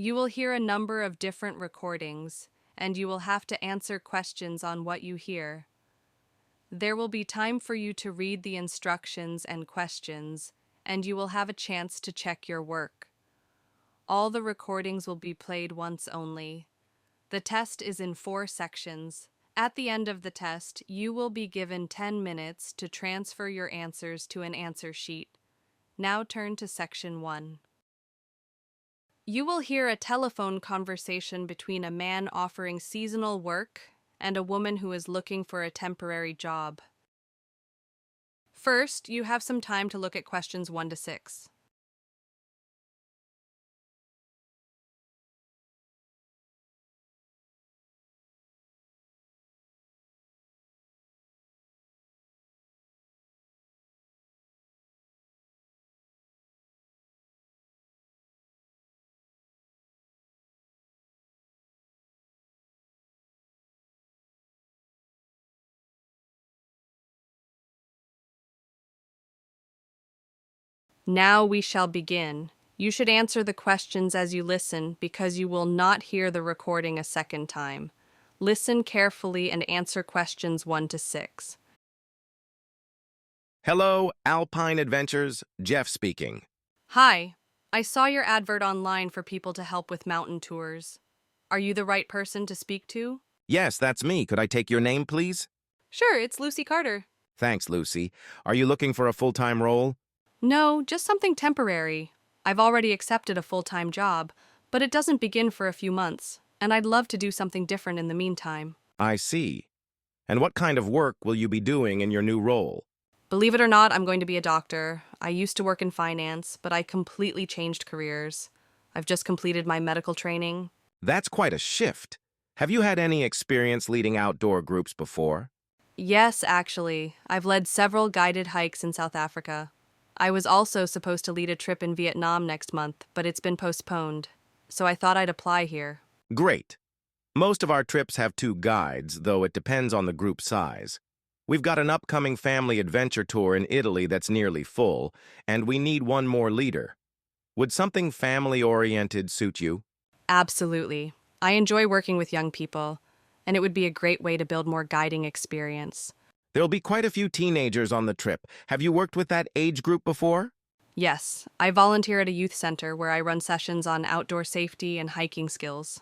You will hear a number of different recordings, and you will have to answer questions on what you hear. There will be time for you to read the instructions and questions, and you will have a chance to check your work. All the recordings will be played once only. The test is in 4 sections. At the end of the test, you will be given 10 minutes to transfer your answers to an answer sheet. Now turn to section 1. You will hear a telephone conversation between a man offering seasonal work and a woman who is looking for a temporary job. First, you have some time to look at questions 1 to 6. Now we shall begin. You should answer the questions as you listen because you will not hear the recording a second time. Listen carefully and answer questions 1 to 6. Hello, Alpine Adventures, Jeff speaking. Hi, I saw your advert online for people to help with mountain tours. Are you the right person to speak to? Yes, that's me. Could I take your name, please? Sure, it's Lucy Carter. Thanks, Lucy. Are you looking for a full-time role? No, just something temporary. I've already accepted a full-time job, but it doesn't begin for a few months, and I'd love to do something different in the meantime. I see. And what kind of work will you be doing in your new role? Believe it or not, I'm going to be a doctor. I used to work in finance, but I completely changed careers. I've just completed my medical training. That's quite a shift. Have you had any experience leading outdoor groups before? Yes, actually. I've led several guided hikes in South Africa. I was also supposed to lead a trip in Vietnam next month, but it's been postponed. So I thought I'd apply here. Great. Most of our trips have 2 guides, though it depends on the group size. We've got an upcoming family adventure tour in Italy that's nearly full, and we need 1 more leader. Would something family-oriented suit you? Absolutely. I enjoy working with young people, and it would be a great way to build more guiding experience. There'll be quite a few teenagers on the trip. Have you worked with that age group before? Yes, I volunteer at a youth center where I run sessions on outdoor safety and hiking skills.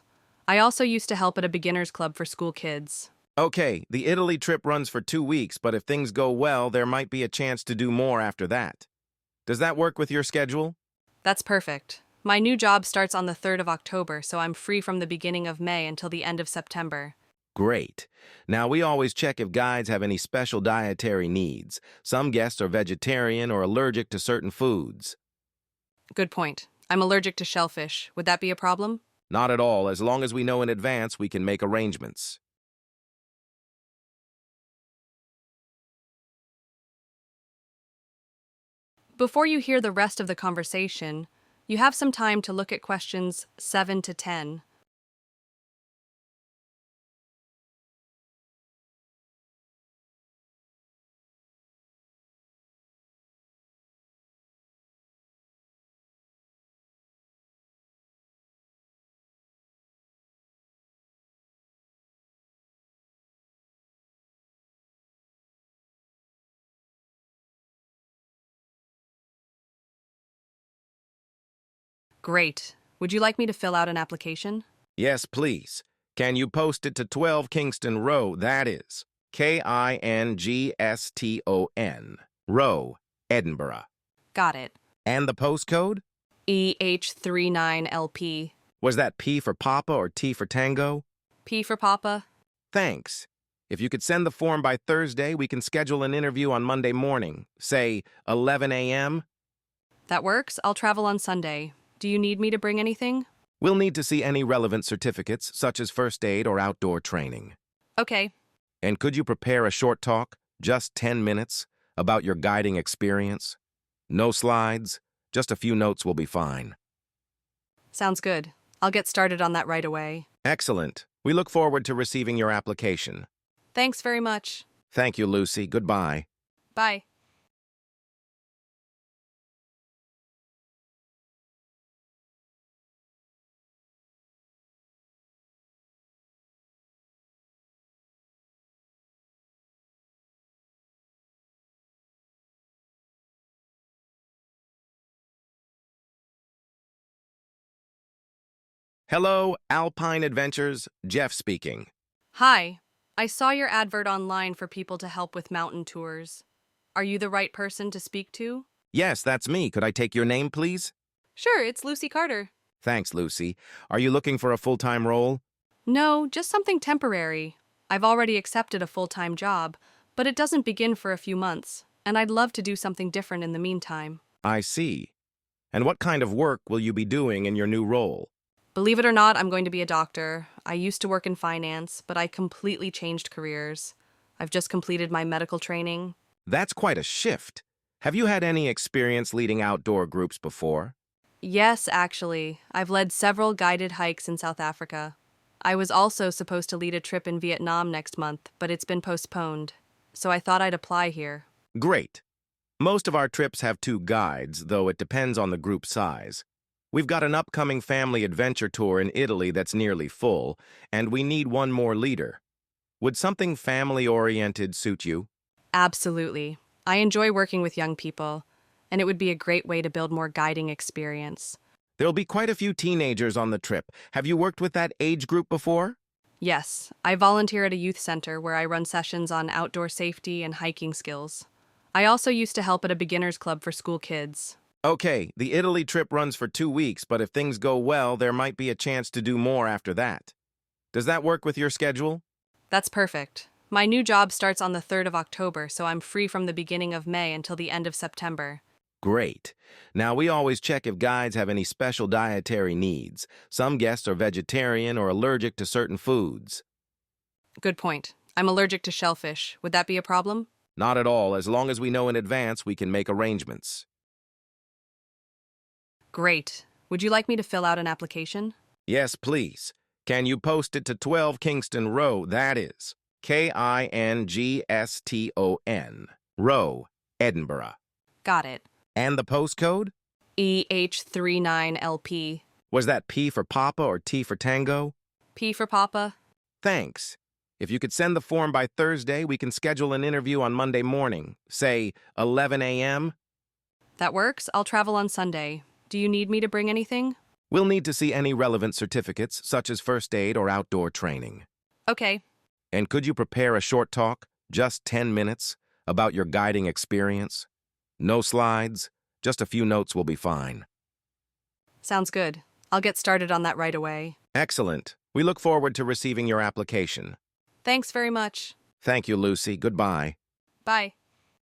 I also used to help at a beginner's club for school kids. Okay, the Italy trip runs for 2 weeks, but if things go well, there might be a chance to do more after that. Does that work with your schedule? That's perfect. My new job starts on the 3rd of October, so I'm free from the beginning of May until the end of September. Great. Now, we always check if guides have any special dietary needs. Some guests are vegetarian or allergic to certain foods. Good point. I'm allergic to shellfish. Would that be a problem? Not at all. As long as we know in advance, we can make arrangements. Before you hear the rest of the conversation, you have some time to look at questions 7 to 10. Great. Would you like me to fill out an application? Yes, please. Can you post it to 12 Kingston Row, that is, Kingston, Row, Edinburgh. Got it. And the postcode? EH39LP. Was that P for Papa or T for Tango? P for Papa. Thanks. If you could send the form by Thursday, we can schedule an interview on Monday morning, say 11 a.m. That works. I'll travel on Sunday. Do you need me to bring anything? We'll need to see any relevant certificates, such as first aid or outdoor training. Okay. And could you prepare a short talk, just 10 minutes, about your guiding experience? No slides, just a few notes will be fine. Sounds good. I'll get started on that right away. Excellent. We look forward to receiving your application. Thanks very much. Thank you, Lucy. Goodbye. Bye. Hello, Alpine Adventures. Jeff speaking. Hi, I saw your advert online for people to help with mountain tours. Are you the right person to speak to? Yes, that's me. Could I take your name, please? Sure, it's Lucy Carter. Thanks, Lucy. Are you looking for a full-time role? No, just something temporary. I've already accepted a full-time job, but it doesn't begin for a few months, and I'd love to do something different in the meantime. I see. And what kind of work will you be doing in your new role? Believe it or not, I'm going to be a doctor. I used to work in finance, but I completely changed careers. I've just completed my medical training. That's quite a shift. Have you had any experience leading outdoor groups before? Yes, actually. I've led several guided hikes in South Africa. I was also supposed to lead a trip in Vietnam next month, but it's been postponed. So I thought I'd apply here. Great. Most of our trips have two guides, though it depends on the group size. We've got an upcoming family adventure tour in Italy that's nearly full, and we need one more leader. Would something family-oriented suit you? Absolutely. I enjoy working with young people, and it would be a great way to build more guiding experience. There'll be quite a few teenagers on the trip. Have you worked with that age group before? Yes, I volunteer at a youth center where I run sessions on outdoor safety and hiking skills. I also used to help at a beginner's club for school kids. Okay, the Italy trip runs for 2 weeks, but if things go well, there might be a chance to do more after that. Does that work with your schedule? That's perfect. My new job starts on the 3rd of October, so I'm free from the beginning of May until the end of September. Great. Now, we always check if guides have any special dietary needs. Some guests are vegetarian or allergic to certain foods. Good point. I'm allergic to shellfish. Would that be a problem? Not at all. As long as we know in advance, we can make arrangements. Great. Would you like me to fill out an application? Yes, please. Can you post it to 12 Kingston Row? That is Kingston, Row, Edinburgh. Got it. And the postcode? EH39LP. Was that P for Papa or T for Tango? P for Papa. Thanks. If you could send the form by Thursday, we can schedule an interview on Monday morning, say 11 a.m. That works. I'll travel on Sunday. Do you need me to bring anything? We'll need to see any relevant certificates, such as first aid or outdoor training. Okay. And could you prepare a short talk, just 10 minutes, about your guiding experience? No slides, just a few notes will be fine. Sounds good. I'll get started on that right away. Excellent. We look forward to receiving your application. Thanks very much. Thank you, Lucy. Goodbye. Bye.